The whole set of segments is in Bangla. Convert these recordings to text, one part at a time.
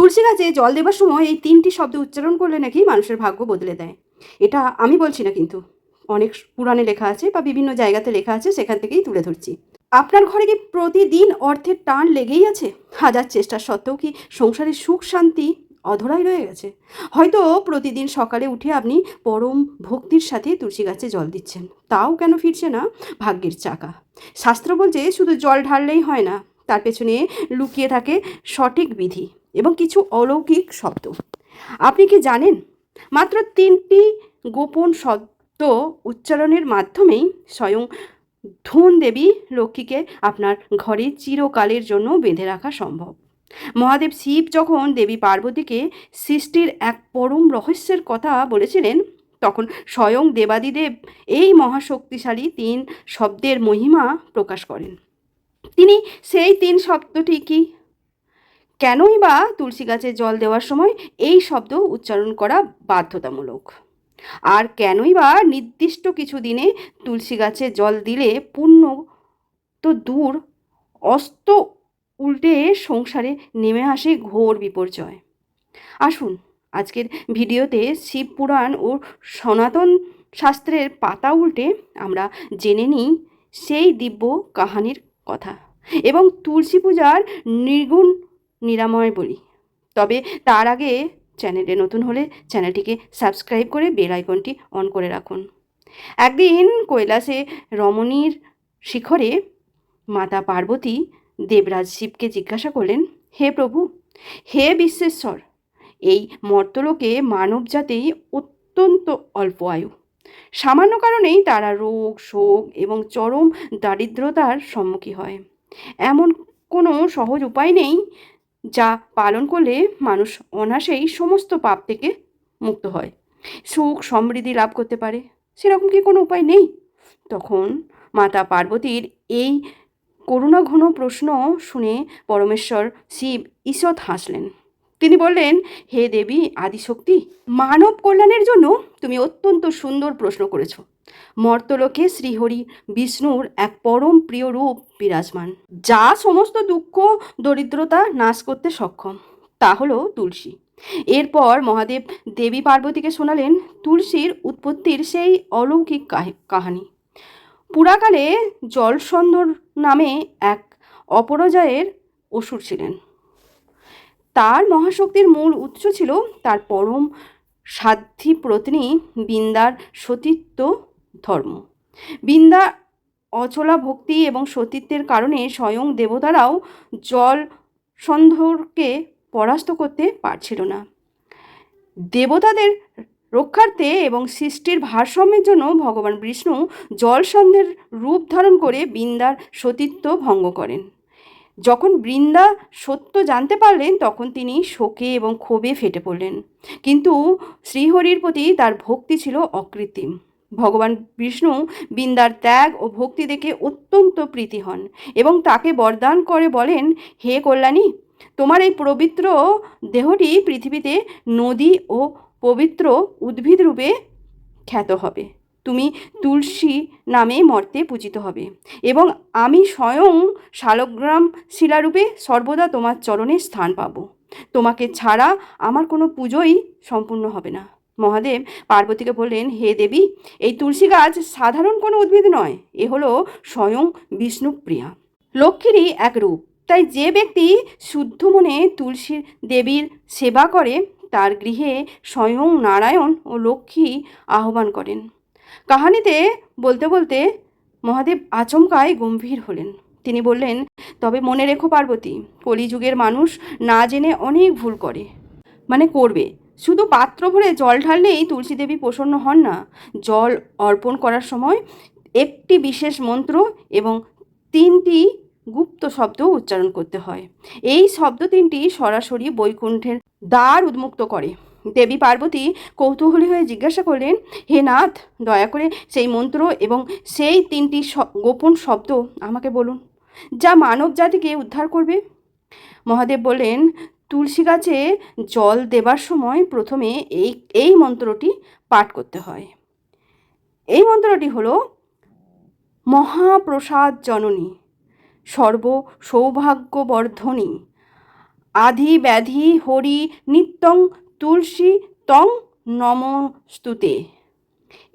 তুলসী গাছে জল দেবার সময় এই 3টি শব্দ উচ্চারণ করলে নাকি মানুষের ভাগ্য বদলে দেয়। এটা আমি বলছি না, কিন্তু অনেক পুরাণে লেখা আছে বা বিভিন্ন জায়গাতে লেখা আছে, সেখান থেকেই তুলে ধরছি। আপনার ঘরে কি প্রতিদিন অর্থের টান লেগেই আছে? হাজার চেষ্টা সত্ত্বেও কি সংসারে সুখ শান্তি অধরাই রয়ে গেছে? হয়তো প্রতিদিন সকালে উঠে আপনি পরম ভক্তির সাথে তুলসী গাছে জল দিচ্ছেন, তাও কেন ফিরছে না ভাগ্যের চাকা? শাস্ত্র বলছে শুধু জল ঢাললেই হয় না, তার পেছনে লুকিয়ে থাকে সঠিক বিধি এবং কিছু অলৌকিক শব্দ। আপনি কি জানেন, মাত্র 3টি গোপন শব্দ উচ্চারণের মাধ্যমেই স্বয়ং ধুন দেবী লক্ষ্মীকে আপনার ঘরে চিরকালের জন্য বেঁধে রাখা সম্ভব। মহাদেব শিব যখন দেবী পার্বতীকে সৃষ্টির এক পরম রহস্যের কথা বলেছিলেন, তখন স্বয়ং দেবাদিদেব এই মহাশক্তিশালী 3 শব্দের মহিমা প্রকাশ করেন। তিনি সেই 3 শব্দটি কি? কেনই বা তুলসী গাছে জল দেওয়ার সময় এই শব্দ উচ্চারণ করা বাধ্যতামূলক? আর কেনই বা নির্দিষ্ট কিছু দিনে তুলসী গাছে জল দিলে পুণ্য তো দূর, অস্ত উল্টে সংসারে নেমে আসে ঘোর বিপর্যয়? আসুন আজকের ভিডিওতে শিব পুরাণ ও সনাতন শাস্ত্রের পাতা উল্টে আমরা জেনে নিই সেই দিব্য কাহানির কথা এবং তুলসী পূজার নির্গুণ নিরাময় বলি। তবে তার আগে চ্যানেলে নতুন হলে চ্যানেলটিকে সাবস্ক্রাইব করে বেল আইকনটি অন করে রাখুন। একদিন কৈলাসে রমণীর শিখরে মাতা পার্বতী দেবরাজ শিবকে জিজ্ঞাসা করলেন, হে প্রভু, হে বিশ্বেশ্বর, এই মর্তলোকে মানবজাতি অত্যন্ত অল্প আয়ু। সামান্য কারণেই তারা রোগ শোক এবং চরম দারিদ্রতার সম্মুখীন হয়। এমন কোনো সহজ উপায় নেই যা পালন করলে মানুষ অনায়াসেই সমস্ত পাপ থেকে মুক্ত হয়, সুখ সমৃদ্ধি লাভ করতে পারে? সেরকম কি কোনো উপায় নেই? তখন মাতা পার্বতীর এই করুণাঘন প্রশ্ন শুনে পরমেশ্বর শিব ঈষৎ হাসলেন। তিনি বললেন, হে দেবী আদিশক্তি, মানব কল্যাণের জন্য তুমি অত্যন্ত সুন্দর প্রশ্ন করেছ। মর্তলোকে শ্রীহরি বিষ্ণুর এক পরম প্রিয় রূপ বিরাজমান, যা সমস্ত দুঃখ দরিদ্রতা নাশ করতে সক্ষম। তা হলো তুলসী। এরপর মহাদেব দেবী পার্বতীকে শোনালেন তুলসীর উৎপত্তির সেই অলৌকিক কাহিনী। পুরাকালে জলসন্ধর নামে এক অপরাজয়ের অসুর ছিলেন। তার মহাশক্তির মূল উৎস ছিল তার পরম সাধ্বী পত্নী বৃন্দার সতীত্ব ধর্ম। বৃন্দা অচলা ভক্তি এবং সতীত্বের কারণে স্বয়ং দেবতারাও জলসন্ধরকে পরাস্ত করতে পারছিল না। দেবতাদের রক্ষার্থে এবং সৃষ্টির ভারসাম্যের জন্য ভগবান বিষ্ণু জলসন্ধের রূপ ধারণ করে বৃন্দার সতীত্ব ভঙ্গ করেন। যখন বৃন্দা সত্য জানতে পারলেন, তখন তিনি শোকে এবং ক্ষোভে ফেটে পড়লেন। কিন্তু শ্রীহরির প্রতি তার ভক্তি ছিল অকৃত্রিম। ভগবান বিষ্ণু বৃন্দার ত্যাগ ও ভক্তি দেখে অত্যন্ত প্রীতি হন এবং তাকে বরদান করে বলেন, হে কল্যাণী, তোমার এই পবিত্র দেহটি পৃথিবীতে নদী ও পবিত্র উদ্ভিদ রূপে খ্যাত হবে। তুমি তুলসী নামে মর্তে পূজিত হবে এবং আমি স্বয়ং শালগ্রাম শিলারূপে সর্বদা তোমার চরণে স্থান পাব। তোমাকে ছাড়া আমার কোনো পুজোই সম্পূর্ণ হবে না। মহাদেব পার্বতীকে বললেন, হে দেবী, এই তুলসী গাছ সাধারণ কোনো উদ্ভিদ নয়, এ হলো স্বয়ং বিষ্ণুপ্রিয়া লক্ষ্মীরই এক রূপ। তাই যে ব্যক্তি শুদ্ধ মনে তুলসী দেবীর সেবা করে, তার গৃহে স্বয়ং নারায়ণ ও লক্ষ্মী আহ্বান করেন। কাহানিতে বলতে বলতে মহাদেব আচমকায় গম্ভীর হলেন। তিনি বললেন, তবে মনে রেখো পার্বতী, কলিযুগের মানুষ না জেনে অনেক ভুল করবে। শুধু পাত্র ভরে জল ঢাললেই তুলসী দেবী প্রসন্ন হন না। জল অর্পণ করার সময় একটি বিশেষ মন্ত্র এবং 3টি গুপ্ত শব্দ উচ্চারণ করতে হয়। এই শব্দ 3টি সরাসরি বৈকুণ্ঠের দ্বার উন্মুক্ত করে। দেবী পার্বতী কৌতূহলী হয়ে জিজ্ঞাসা করলেন, হে নাথ, দয়া করে সেই মন্ত্র এবং সেই 3টি গোপন শব্দ আমাকে বলুন, যা মানব জাতিকে উদ্ধার করবে। মহাদেব বললেন, তুলসী গাছে জল দেবার সময় প্রথমে এই মন্ত্রটি পাঠ করতে হয়। এই মন্ত্রটি হলো, মহাপ্রসাদ জননী, সর্ব সৌভাগ্যবর্ধনী, আধি ব্যাধি হরি নিত্যং তুলসী তং নমস্তুতে।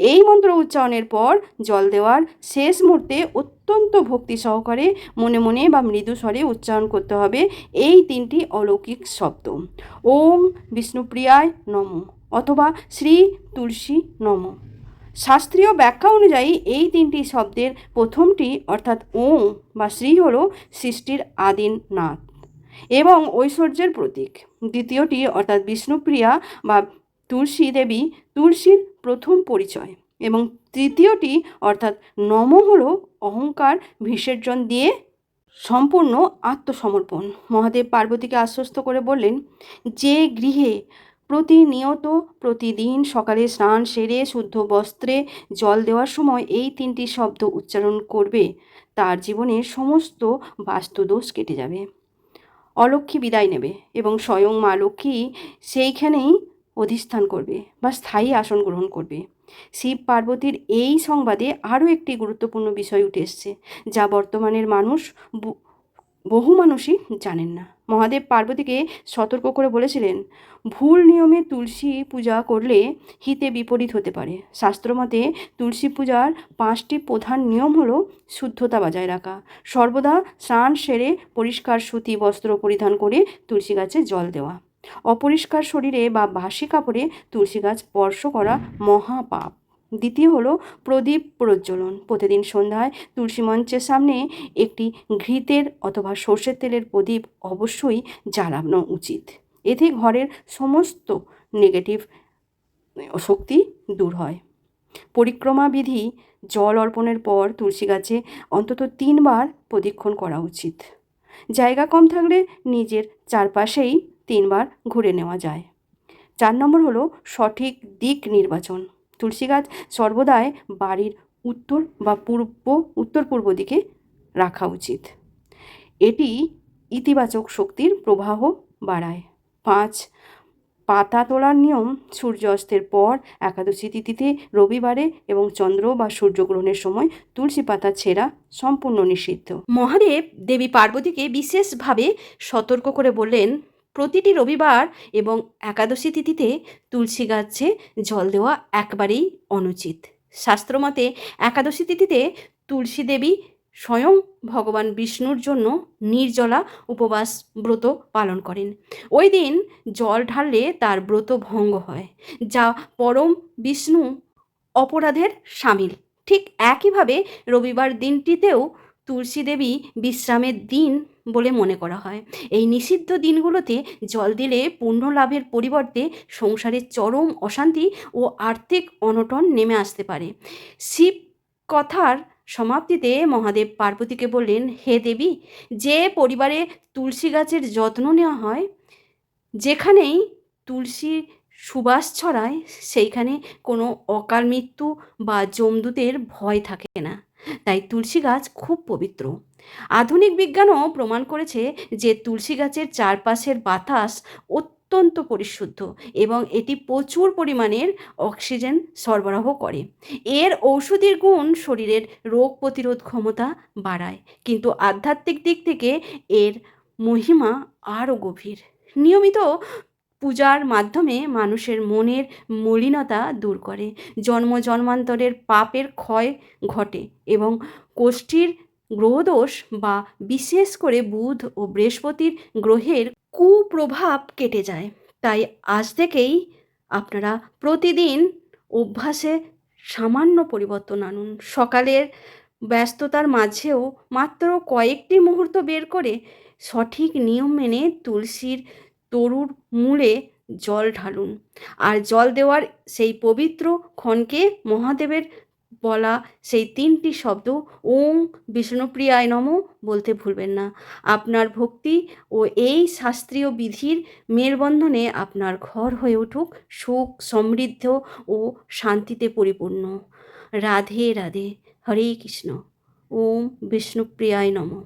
এই মন্ত্র উচ্চারণের পর জল দেওয়ার শেষ মুহূর্তে অত্যন্ত ভক্তি সহকারে মনে মনে বা মৃদু স্বরে উচ্চারণ করতে হবে এই তিনটি অলৌকিক শব্দ: ওম বিষ্ণুপ্রিয়ায় নম অথবা শ্রী তুলসী নম। শাস্ত্রীয় ব্যাখ্যা অনুযায়ী এই তিনটি শব্দের প্রথমটি অর্থাৎ ওম বা শ্রী হল সৃষ্টির আদির নাথ এবং ঐশ্বর্যের প্রতীক। দ্বিতীয়টি অর্থাৎ বিষ্ণুপ্রিয়া বা তুলসী দেবী তুলসীর প্রথম পরিচয় এবং তৃতীয়টি অর্থাৎ নম হল অহংকার বিসর্জন দিয়ে সম্পূর্ণ আত্মসমর্পণ। মহাদেব পার্বতীকে আশ্বস্ত করে বললেন, যে গৃহে প্রতিনিয়ত প্রতিদিন সকালে স্নান সেরে শুদ্ধ বস্ত্রে জল দেওয়ার সময় এই তিনটি শব্দ উচ্চারণ করবে তার জীবনের সমস্ত বাস্তুদোষ কেটে যাবে, অলক্ষ্মী বিদায় নেবে এবং স্বয়ং মা লক্ষ্মী সেইখানেই অধিষ্ঠান করবে বা স্থায়ী আসন গ্রহণ করবে। শিব পার্বতীর এই সংবাদে আরও একটি গুরুত্বপূর্ণ বিষয় উঠে এসছে, যা বর্তমানের বহু মানুষই জানেন না। মহাদেব পার্বতীকে সতর্ক করে বলেছিলেন, ভুল নিয়মে তুলসী পূজা করলে হিতে বিপরীত হতে পারে। শাস্ত্রমতে তুলসী পূজার 5টি প্রধান নিয়ম হলো শুদ্ধতা বজায় রাখা, সর্বদা স্নান সেরে পরিষ্কার সুতি বস্ত্র পরিধান করে তুলসী গাছে জল দেওয়া, অপরিষ্কার শরীরে বা বাসি কাপড়ে তুলসী গাছ স্পর্শ করা মহাপাপ। দ্বিতীয় হলো প্রদীপ প্রজ্বলন। প্রতিদিন সন্ধ্যায় তুলসী মঞ্চের সামনে একটি ঘৃতের অথবা সর্ষের তেলের প্রদীপ অবশ্যই জ্বালানো উচিত। এতে ঘরের সমস্ত নেগেটিভ শক্তি দূর হয়। পরিক্রমা বিধি: জল অর্পণের পর তুলসী গাছে অন্তত 3 বার প্রদক্ষিণ করা উচিত। জায়গা কম থাকলে নিজের চারপাশেই 3 বার ঘুরে নেওয়া যায়। 4 নম্বর হলো সঠিক দিক নির্বাচন। তুলসী গাছ সর্বদাই বাড়ির উত্তর বা উত্তর পূর্ব দিকে রাখা উচিত। এটি ইতিবাচক শক্তির প্রবাহ বাড়ায়। 5 পাতা তোলার নিয়ম: সূর্যাস্তের পর একাদশী তিথিতে, রবিবারে এবং চন্দ্র বা সূর্যগ্রহণের সময় তুলসী পাতা ছেঁড়া সম্পূর্ণ নিষিদ্ধ। মহাদেব দেবী পার্বতীকে বিশেষভাবে সতর্ক করে বললেন, প্রতিটি রবিবার এবং একাদশী তিথিতে তুলসী গাছে জল দেওয়া একবারেই অনুচিত। শাস্ত্রমতে একাদশী তিথিতে তুলসী দেবী স্বয়ং ভগবান বিষ্ণুর জন্য নির্জলা উপবাস ব্রত পালন করেন। ওই দিন জল ঢাললে তার ব্রত ভঙ্গ হয়, যা পরম বিষ্ণু অপরাধের শামিল। ঠিক একইভাবে রবিবার দিনটিতেও তুলসী দেবী বিশ্রামের দিন বলে মনে করা হয়। এই নিষিদ্ধ দিনগুলোতে জল দিলে পুণ্য লাভের পরিবর্তে সংসারের চরম অশান্তি ও আর্থিক অনটন নেমে আসতে পারে। শিব কথার সমাপ্তিতে মহাদেব পার্বতীকে বললেন, হে দেবী, যে পরিবারে তুলসী গাছের যত্ন নেওয়া হয়, যেখানেই তুলসী সুবাস ছড়ায়, সেইখানে কোনো অকাল মৃত্যু বা যমদূতের ভয় থাকে না। তাই তুলসী গাছ খুব পবিত্র। আধুনিক বিজ্ঞানও প্রমাণ করেছে যে তুলসী গাছের চারপাশের বাতাস অত্যন্ত পরিশুদ্ধ এবং এটি প্রচুর পরিমাণের অক্সিজেন সরবরাহ করে। এর ঔষধির গুণ শরীরের রোগ প্রতিরোধ ক্ষমতা বাড়ায়, কিন্তু আধ্যাত্মিক দিক থেকে এর মহিমা আরও গভীর। নিয়মিত পূজার মাধ্যমে মানুষের মনের মলিনতা দূর করে, জন্ম জন্মান্তরের পাপের ক্ষয় ঘটে এবং কোষ্ঠীর গ্রহদোষ বা বিশেষ করে বুধ ও বৃহস্পতির গ্রহের কুপ্রভাব কেটে যায়। তাই আজ থেকেই আপনারা প্রতিদিন অভ্যাসে সামান্য পরিবর্তন আনুন। সকালের ব্যস্ততার মাঝেও মাত্র কয়েকটি মুহূর্ত বের করে সঠিক নিয়ম মেনে তুলসীর তরুর মূলে জল ঢালুন। আর জল দেওয়ার সেই পবিত্র ক্ষণকে মহাদেবের বলা সেই 3টি শব্দ ওম বিষ্ণুপ্রিয়ায় নমঃ বলতে ভুলবেন না। আপনার ভক্তি ও এই শাস্ত্রীয় বিধির মেলবন্ধনে আপনার ঘর হয়ে উঠুক সুখ, সমৃদ্ধ ও শান্তিতে পরিপূর্ণ। রাধে রাধে। হরে কৃষ্ণ। ওম বিষ্ণুপ্রিয়ায় নমঃ।